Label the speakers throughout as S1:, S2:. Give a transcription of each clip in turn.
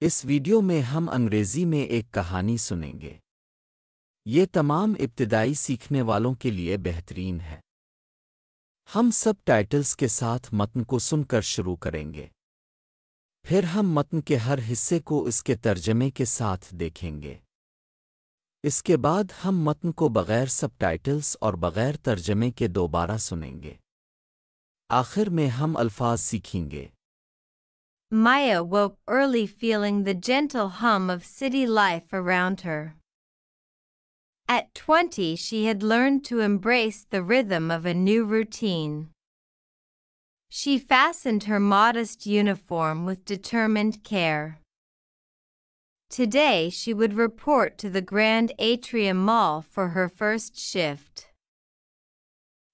S1: اس video میں ہم انگریزی میں ایک کہانی سنیں گے۔ یہ تمام ابتدائی سیکھنے والوں کے لیے بہترین ہے۔ ہم سب ٹائٹلز کے ساتھ متن کو سن کر شروع کریں گے۔ پھر ہم متن کے ہر حصے کو اس کے ترجمے کے ساتھ دیکھیں گے۔ اس کے بعد ہم متن کو بغیر سب ٹائٹلز اور بغیر ترجمے کے دوبارہ سنیں گے۔ آخر میں ہم الفاظ سیکھیں گے۔
S2: Maya woke early feeling the gentle hum of city life around her. At 20, she had learned to embrace the rhythm of a new routine. She fastened her modest uniform with determined care. Today she would report to the Grand Atrium Mall for her first shift.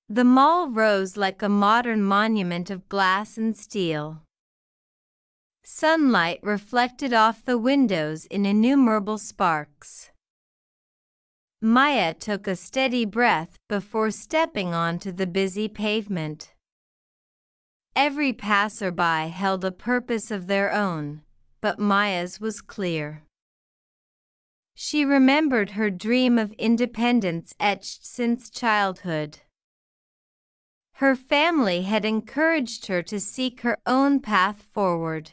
S2: The mall rose like a modern monument of glass and steel. Sunlight reflected off the windows in innumerable sparks. Maya took a steady breath before stepping onto the busy pavement. Every passerby held a purpose of their own, but Maya's was clear. She remembered her dream of independence etched since childhood. Her family had encouraged her to seek her own path forward.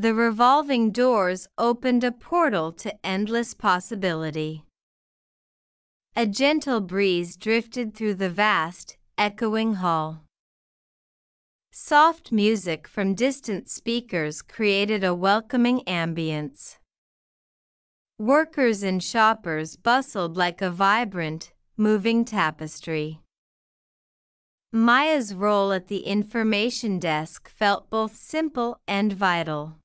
S2: The revolving doors opened a portal to endless possibility. A gentle breeze drifted through the vast, echoing hall. Soft music from distant speakers created a welcoming ambience. Workers and shoppers bustled like a vibrant, moving tapestry. Maya's role at the information desk felt both simple and vital.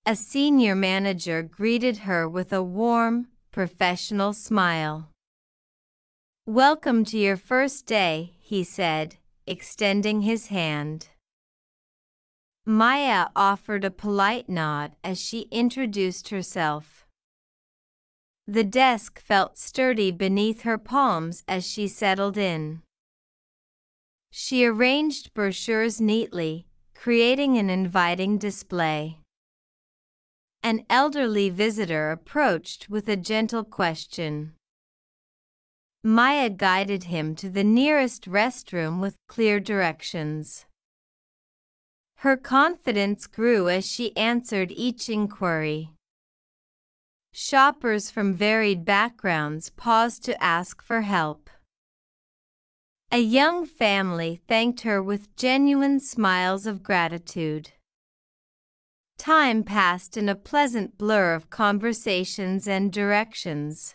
S2: A senior manager greeted her with a warm, professional smile. "Welcome to your first day," he said, extending his hand. Maya offered a polite nod as she introduced herself. The desk felt sturdy beneath her palms as she settled in. She arranged brochures neatly, creating an inviting display. An elderly visitor approached with a gentle question. Maya guided him to the nearest restroom with clear directions. Her confidence grew as she answered each inquiry. Shoppers from varied backgrounds paused to ask for help. A young family thanked her with genuine smiles of gratitude. Time passed in a pleasant blur of conversations and directions.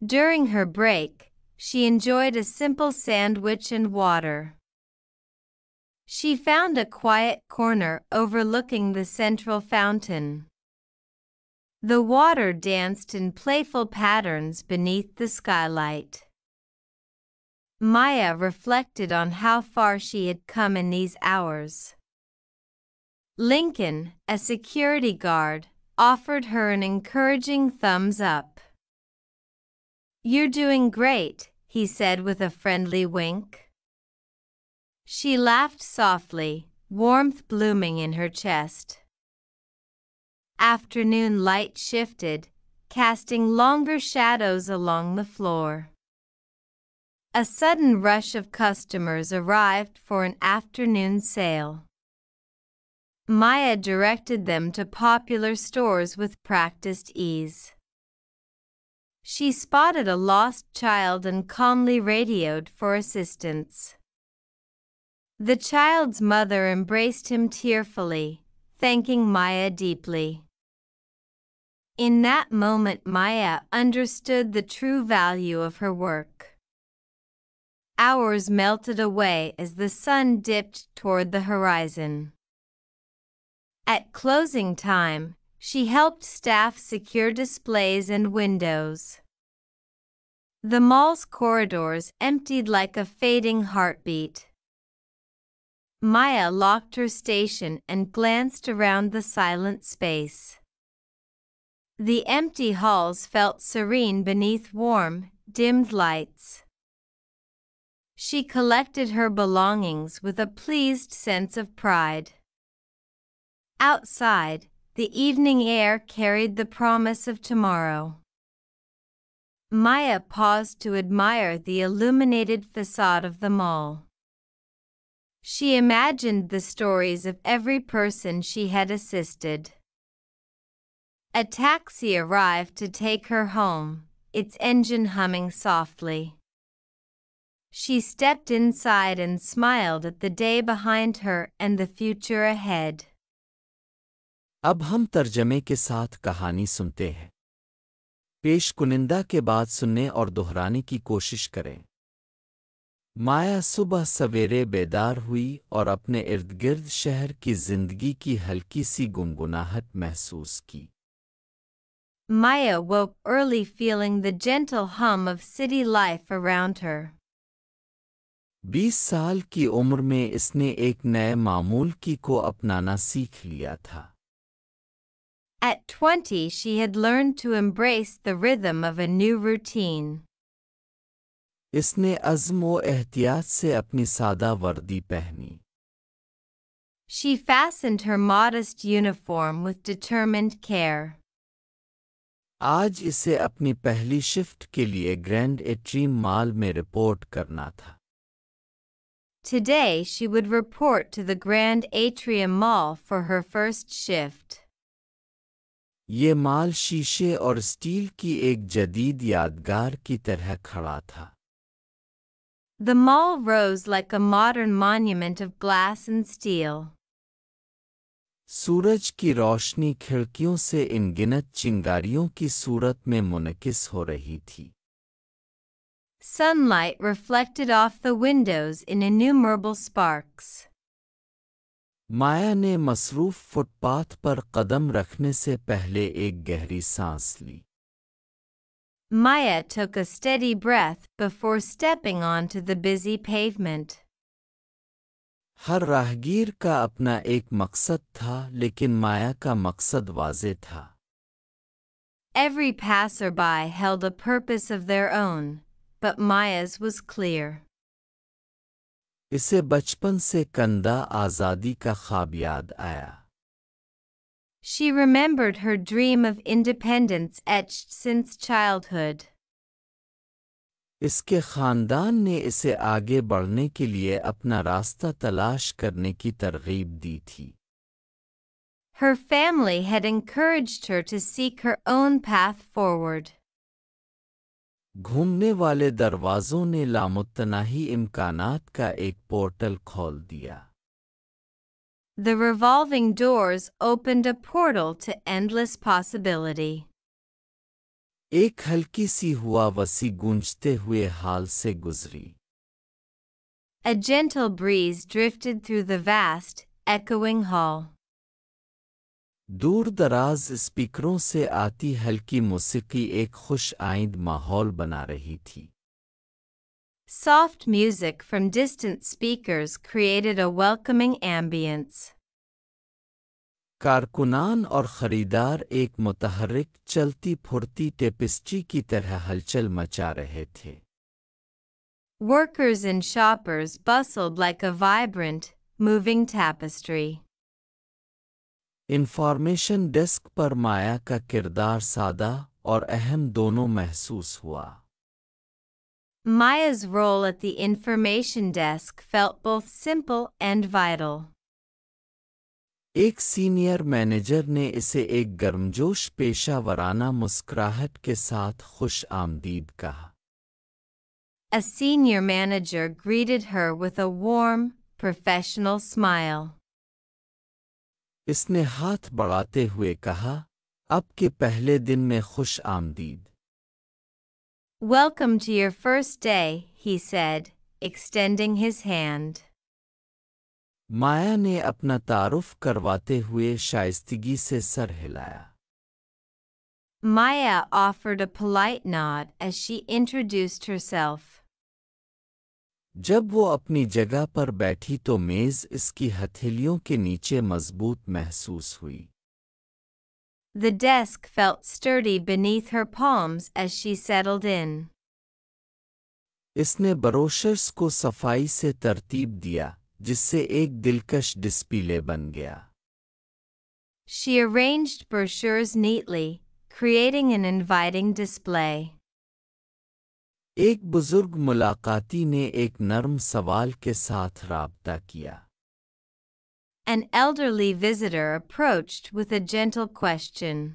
S2: During her break, she enjoyed a simple sandwich and water. She found a quiet corner overlooking the central fountain. The water danced in playful patterns beneath the skylight. Maya reflected on how far she had come in these hours. Lincoln, a security guard, offered her an encouraging thumbs up. "You're doing great," he said with a friendly wink. She laughed softly, warmth blooming in her chest. Afternoon light shifted, casting longer shadows along the floor. A sudden rush of customers arrived for an afternoon sale. Maya directed them to popular stores with practiced ease. She spotted a lost child and calmly radioed for assistance. The child's mother embraced him tearfully, thanking Maya deeply. In that moment, Maya understood the true value of her work. Hours melted away as the sun dipped toward the horizon. At closing time, she helped staff secure displays and windows. The mall's corridors emptied like a fading heartbeat. Maya locked her station and glanced around the silent space. The empty halls felt serene beneath warm, dimmed lights. She collected her belongings with a pleased sense of pride. Outside, the evening air carried the promise of tomorrow. Maya paused to admire the illuminated facade of the mall. She imagined the stories of every person she had assisted. A taxi arrived to take her home, its engine humming softly. She stepped inside and smiled at the day behind her and the future ahead.
S1: अब हम तर्जमे के साथ कहानी सुनते हैं। पेश कुनिंदा के बाद सुनने और दोहराने की कोशिश करें। माया सुबह सवेरे बेदार हुई और अपने इर्द-गिर्द शहर की जिंदगी की हल्की सी गुनगुनाहट महसूस की।
S2: Maya woke early feeling the gentle hum of city life around her.
S1: 20 साल की उम्र में इसने एक नए मामूल की को अपनाना सीख लिया था।
S2: At 20, she had learned to embrace the rhythm of a new routine.
S1: इसने अज़्म व एहतियात से अपनी सादा वर्दी पहनी।
S2: She fastened her modest uniform with determined care.
S1: आज इसे अपनी पहली शिफ्ट के लिए ग्रैंड एट्रीम मॉल में रिपोर्ट करना था।
S2: Today, she would report to the Grand Atrium Mall for her first shift.
S1: ये माल शीशे और स्टील की एक जदीद यादगार की तरह खड़ा था।
S2: The mall rose like a modern monument of glass and steel.
S1: सूरज की रोशनी खिड़कियों से इनगिनत चिंगारियों की सूरत में मुनकिस हो रही थी।
S2: Sunlight reflected off the windows in innumerable sparks.
S1: माया ने मसरूफ फुटपाथ पर कदम रखने से पहले एक गहरी सांस ली।
S2: Maya took a steady breath before stepping onto the busy pavement.
S1: हर राहगीर का अपना एक मकसद था, लेकिन माया का मकसद वाज़े था।
S2: Every passerby held a purpose of their own, but Maya's was clear.
S1: इसे बचपन से कंदा आज़ादी का ख्वाब याद आया।
S2: She remembered her dream of independence etched since childhood.
S1: इसके ख़ानदान ने इसे आगे बढ़ने के लिए अपना रास्ता तलाश करने की तरग़ीब दी थी।
S2: Her family had encouraged her to seek her own path forward.
S1: घूमने वाले दरवाज़ों ने लामुत्तनाही इम्कानात का एक पोर्टल खोल दिया।
S2: The revolving doors opened a portal to endless possibility.
S1: एक हल्की सी हुआ वसी गूंजते हुए हाल से गुजरी।
S2: A gentle breeze drifted through the vast, echoing hall.
S1: दूर दराज स्पीकरों से आती हल्की मौसीकी एक खुश आइंद माहौल बना रही थी।
S2: Soft music from distant speakers created a welcoming ambience.
S1: कारकुनान और खरीदार एक मुतहर्रिक चलती फुरती टेपिस्ट्री की तरह हलचल मचा रहे थे।
S2: Workers and shoppers bustled like a vibrant, moving tapestry.
S1: Information desk पर माया का किरदार सादा और अहम दोनों महसूस हुआ।
S2: Maya's role at the information desk felt both simple and vital.
S1: एक सीनियर मैनेजर ने इसे एक गर्मजोश पेशा-वराना मुस्कुराहट के साथ खुश आमदीद कहा।
S2: A senior manager greeted her with a warm, professional smile.
S1: इसने हाथ बढ़ाते हुए कहा, अब के पहले दिन में खुश आमदीद।
S2: Welcome to your first day, he said, extending his hand.
S1: माया ने अपना तारुफ करवाते हुए शाइस्तगी से सर हिलाया।
S2: Maya offered a polite nod as she introduced herself.
S1: जब वो अपनी जगह पर बैठी तो मेज़ इसकी हथेलियों के नीचे मजबूत महसूस हुई।
S2: The desk felt sturdy beneath her palms as she settled in.
S1: इसने ब्रोशर्स को सफाई से तरतीब दिया, जिससे एक दिलकश डिस्प्ले बन गया।
S2: She arranged brochures neatly, creating an inviting display.
S1: ایک بزرگ ملاقاتی نے ایک نرم سوال کے ساتھ رابطہ کیا۔
S2: An elderly visitor approached with a gentle question.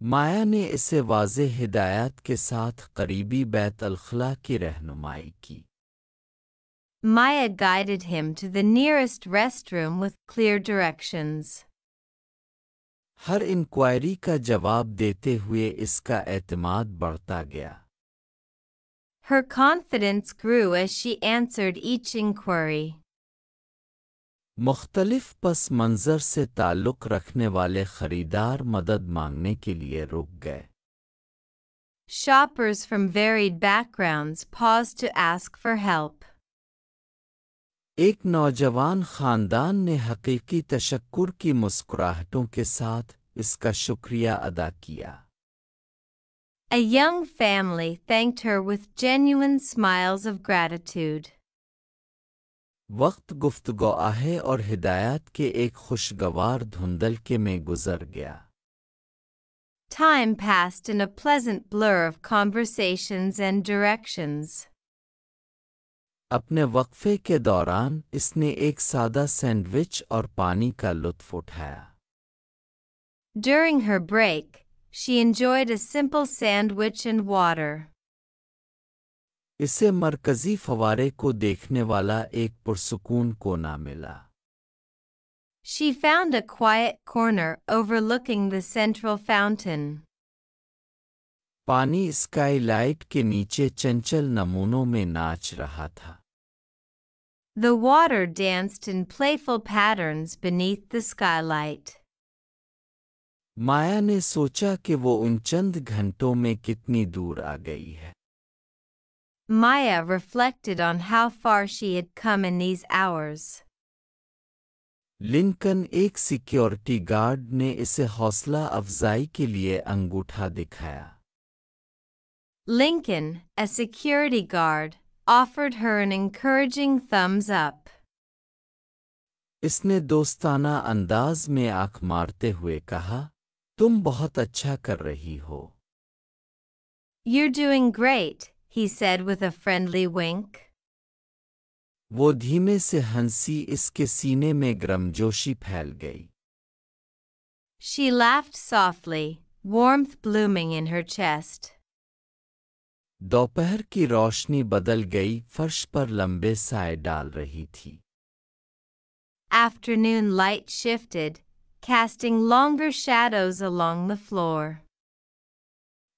S1: مایا نے اسے واضح ہدایات کے ساتھ قریبی بیت الخلاء کی رہنمائی کی۔
S2: Maya guided him to the nearest restroom with clear directions.
S1: ہر انکوائری کا جواب دیتے ہوئے اس کا اعتماد بڑھتا گیا۔
S2: Her confidence grew as she answered each inquiry.
S1: مختلف پس منظر سے تعلق رکھنے والے خریدار مدد مانگنے کے لیے رک گئے۔
S2: Shoppers from varied backgrounds paused to ask for help.
S1: ایک نوجوان خاندان نے حقیقی تشکر کی مسکراہٹوں کے ساتھ اس کا شکریہ ادا کیا۔
S2: A young family thanked her with genuine smiles of gratitude.
S1: وقت گفتگو آہے اور ہدایات کے ایک خوشگوار دھندلکے میں گزر گیا۔
S2: Time passed in a pleasant blur of conversations and directions.
S1: اپنے وقفے کے دوران اس نے ایک سادہ سینڈوچ اور پانی کا لطف اٹھایا۔
S2: During her break, she enjoyed a simple sandwich and water.
S1: اسے مرکزی فوارے کو دیکھنے والا ایک پرسکون کونا ملا۔
S2: She found a quiet corner overlooking the central fountain.
S1: پانی اسکائی لائٹ کے نیچے چنچل نمونوں میں ناچ رہا تھا۔
S2: The water danced in playful patterns beneath the skylight.
S1: مایا نے سوچا کہ وہ ان چند گھنٹوں میں کتنی دور آ گئی ہے۔
S2: Maya reflected on how far she had come in these hours.
S1: Lankan ایک سیکیورٹی گارڈ نے اسے حوصلہ افزائی کے لیے انگوٹھا دکھایا۔
S2: Lincoln, a security guard, offered her an encouraging thumbs up.
S1: اس نے دوستانہ انداز میں آنکھ مارتے ہوئے کہا، تم بہت اچھا کر رہی ہو۔
S2: You're doing great, he said with a friendly wink.
S1: وہ دھیمے سے ہنسی، اس کے سینے میں گرمجوشی پھیل گئی۔
S2: She laughed softly, warmth blooming in her chest.
S1: دوپہر کی روشنی بدل گئی، فرش پر لمبے سائے ڈال رہی تھی۔
S2: Afternoon light shifted, casting longer shadows along the floor.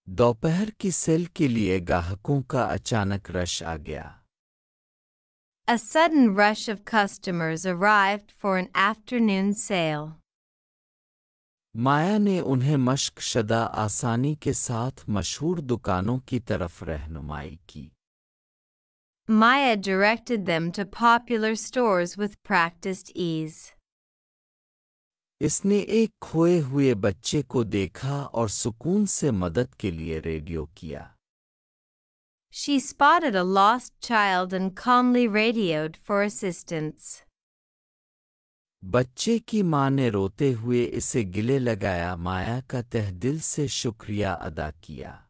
S1: دوپہر کی سیل کے لیے گاہکوں کا اچانک رش آ گیا۔
S2: A sudden rush of customers arrived for an afternoon sale.
S1: مایا نے انہیں مشق شدہ آسانی کے ساتھ مشہور دکانوں کی طرف رہنمائی کی۔
S2: Maya directed them to popular stores with practiced ease.
S1: اس نے ایک کھوئے ہوئے بچے کو دیکھا اور سکون سے مدد کے لیے ریڈیو کیا۔
S2: She spotted a lost child and calmly radioed for assistance.
S1: بچے کی ماں نے روتے ہوئے اسے گلے لگایا، مایا کا تہ دل سے شکریہ ادا کیا۔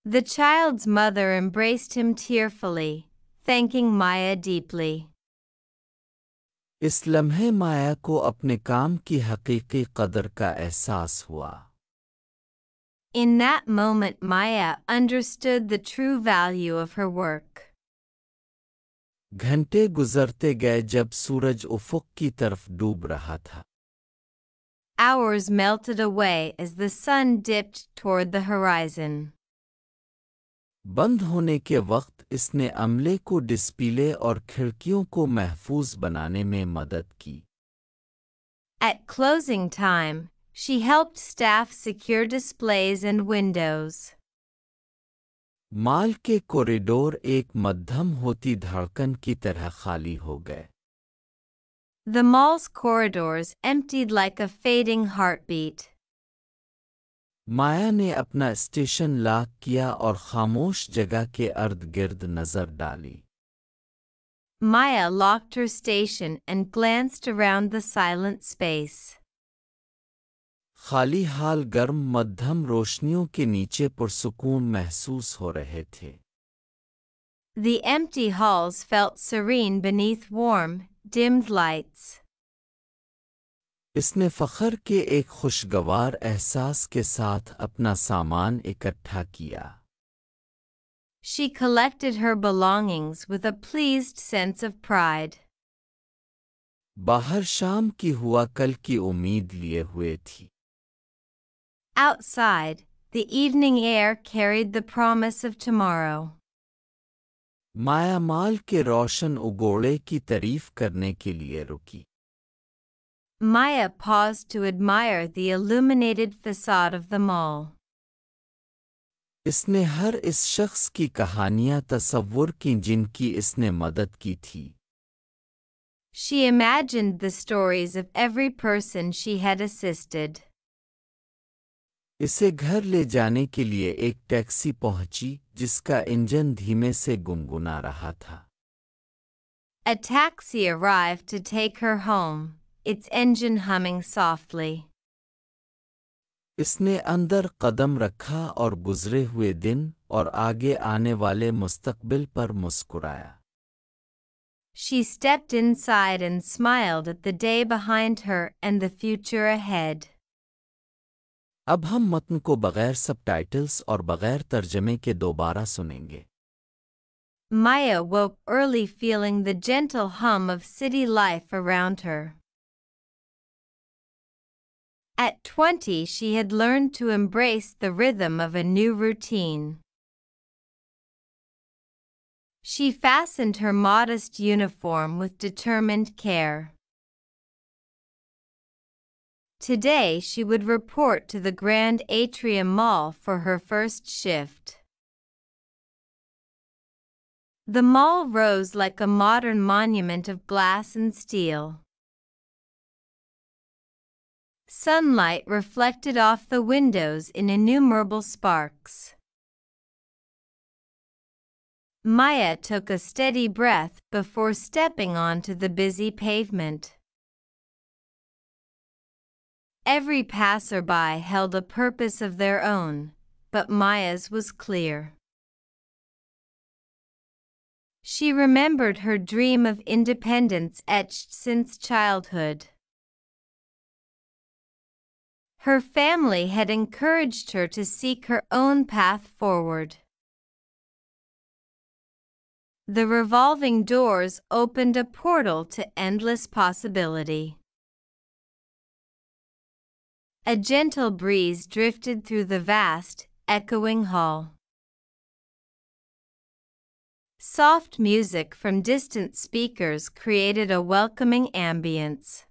S2: The child's mother embraced him tearfully, thanking Maya deeply.
S1: اس لمحے مایا کو اپنے کام کی حقیقی قدر کا احساس ہوا۔
S2: In that moment, Maya understood the true value of her work.
S1: گھنٹے گزرتے گئے جب سورج افق کی طرف ڈوب رہا تھا۔
S2: Hours melted away as the sun dipped toward the horizon.
S1: بند ہونے کے وقت اس نے عملے کو ڈسپلے اور کھڑکیوں کو محفوظ بنانے میں مدد کی۔
S2: At closing time, she helped staff secure displays and windows.
S1: مال کے کوریڈور ایک مدھم ہوتی دھڑکن کی طرح خالی ہو گئے۔
S2: The mall's corridors emptied like a fading heartbeat.
S1: مایا نے اپنا اسٹیشن لاک کیا اور خاموش جگہ کے ارد گرد نظر ڈالی۔
S2: Maya locked her station and glanced around the silent space.
S1: خالی حال گرم مدھم روشنیوں کے نیچے پرسکون محسوس ہو رہے تھے۔
S2: The empty halls felt serene beneath warm, dimmed lights.
S1: اس نے فخر کے ایک خوشگوار احساس کے ساتھ اپنا سامان اکٹھا کیا۔
S2: She collected her belongings with a pleased sense of pride.
S1: باہر شام کی ہوا کل کی امید لیے ہوئے تھی۔
S2: Outside, the evening air carried the promise of tomorrow.
S1: مایا مال کے روشن اگوڑے کی تعریف کرنے کے لیے رکی۔
S2: Maya paused to admire the illuminated facade of the mall.
S1: اس نے ہر اس شخص کی کہانیاں تصور کی جن کی اس نے مدد کی تھی۔
S2: She imagined the stories of every person she had assisted.
S1: اسے گھر لے جانے کے لیے ایک ٹیکسی پہنچی جس کا انجن دھیمے سے گنگنا رہا تھا۔
S2: A taxi arrived to take her home, its engine humming softly.
S1: اس نے اندر قدم رکھا اور گزرے ہوئے دن اور آگے آنے والے مستقبل پر مسکرایا۔
S2: She stepped inside and smiled at the day behind her and the future ahead.
S1: اب ہم متن کو بغیر سب ٹائٹلز اور بغیر ترجمے کے دوبارہ سنیں گے۔
S2: Maya woke early feeling the gentle hum of city life around her. At 20, she had learned to embrace the rhythm of a new routine. She fastened her modest uniform with determined care. Today she would report to the Grand Atrium Mall for her first shift. The mall rose like a modern monument of glass and steel. Sunlight reflected off the windows in innumerable sparks. Maya took a steady breath before stepping onto the busy pavement. Every passerby held a purpose of their own, but Maya's was clear. She remembered her dream of independence etched since childhood. Her family had encouraged her to seek her own path forward. The revolving doors opened a portal to endless possibility. A gentle breeze drifted through the vast, echoing hall. Soft music from distant speakers created a welcoming ambience.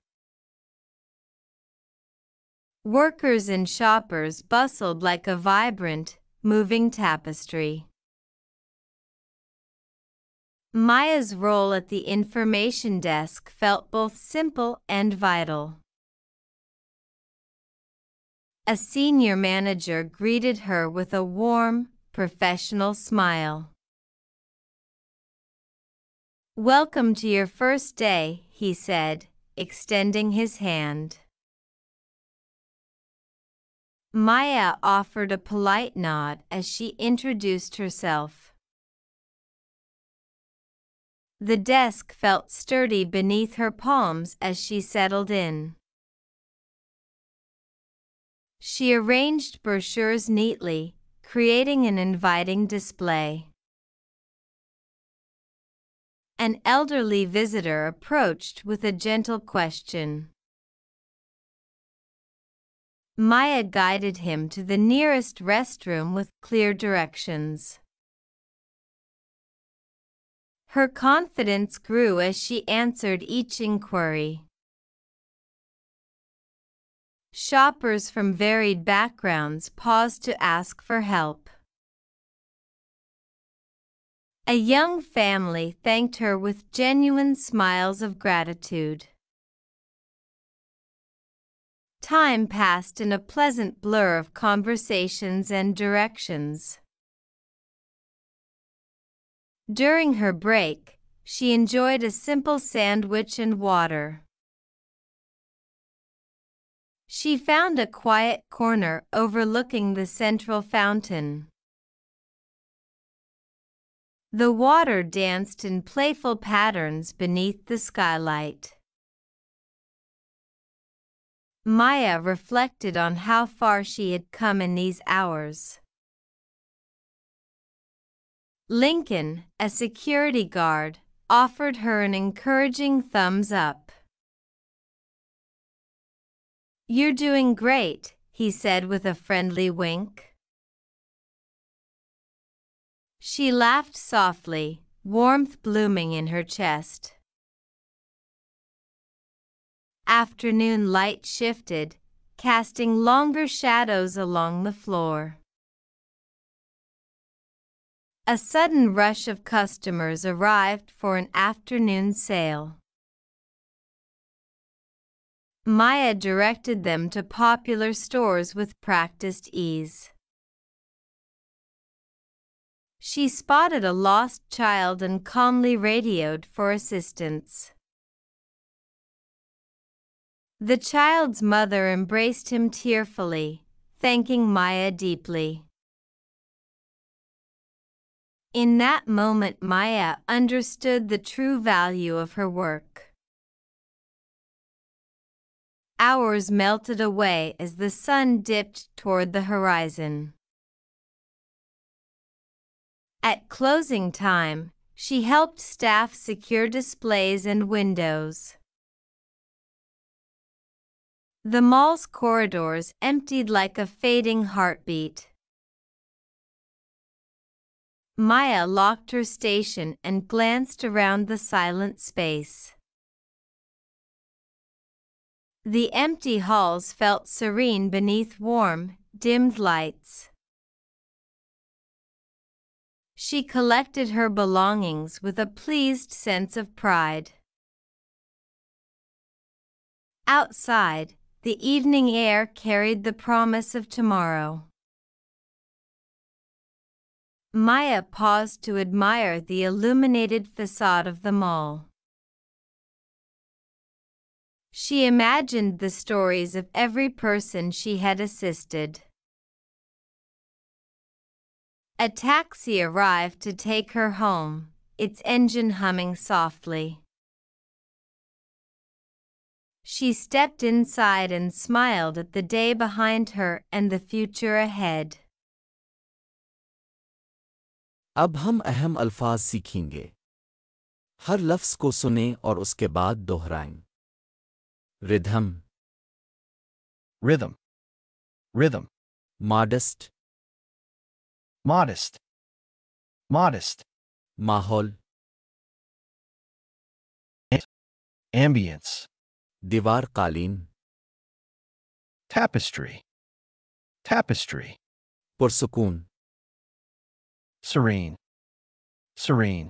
S2: Workers and shoppers bustled like a vibrant, moving tapestry. Maya's role at the information desk felt both simple and vital. A senior manager greeted her with a warm, professional smile. "Welcome to your first day," he said, extending his hand. Maya offered a polite nod as she introduced herself. The desk felt sturdy beneath her palms as she settled in. She arranged brochures neatly, creating an inviting display. An elderly visitor approached with a gentle question. Maya guided him to the nearest restroom with clear directions. Her confidence grew as she answered each inquiry. Shoppers from varied backgrounds paused to ask for help. A young family thanked her with genuine smiles of gratitude. Time passed in a pleasant blur of conversations and directions. During her break, she enjoyed a simple sandwich and water. She found a quiet corner overlooking the central fountain. The water danced in playful patterns beneath the skylight. Maya reflected on how far she had come in these hours. Lincoln, a security guard, offered her an encouraging thumbs up. "You're doing great," he said with a friendly wink. She laughed softly, warmth blooming in her chest. Afternoon light shifted, casting longer shadows along the floor. A sudden rush of customers arrived for an afternoon sale. Maya directed them to popular stores with practiced ease. She spotted a lost child and calmly radioed for assistance. The child's mother embraced him tearfully, thanking Maya deeply. In that moment, Maya understood the true value of her work. Hours melted away as the sun dipped toward the horizon. At closing time, she helped staff secure displays and windows. The mall's corridors emptied like a fading heartbeat. Maya locked her station and glanced around the silent space. The empty halls felt serene beneath warm, dimmed lights. She collected her belongings with a pleased sense of pride. Outside, the evening air carried the promise of tomorrow. Maya paused to admire the illuminated facade of the mall. She imagined the stories of every person she had assisted. A taxi arrived to take her home, its engine humming softly. She stepped inside and smiled at the day behind her and the future ahead.
S1: अब हम अहम अल्फाज सीखेंगे। हर लफ्ज़ को सुनें और उसके बाद दोहराएं। Rhythm,
S3: Rhythm. Rhythm.
S1: Modest,
S3: Modest. Modest.
S1: माहौल,
S3: Ambience.
S1: दीवार कालीन,
S3: Tapestry. Tapestry.
S1: पुरसुकून,
S3: Serene. Serene.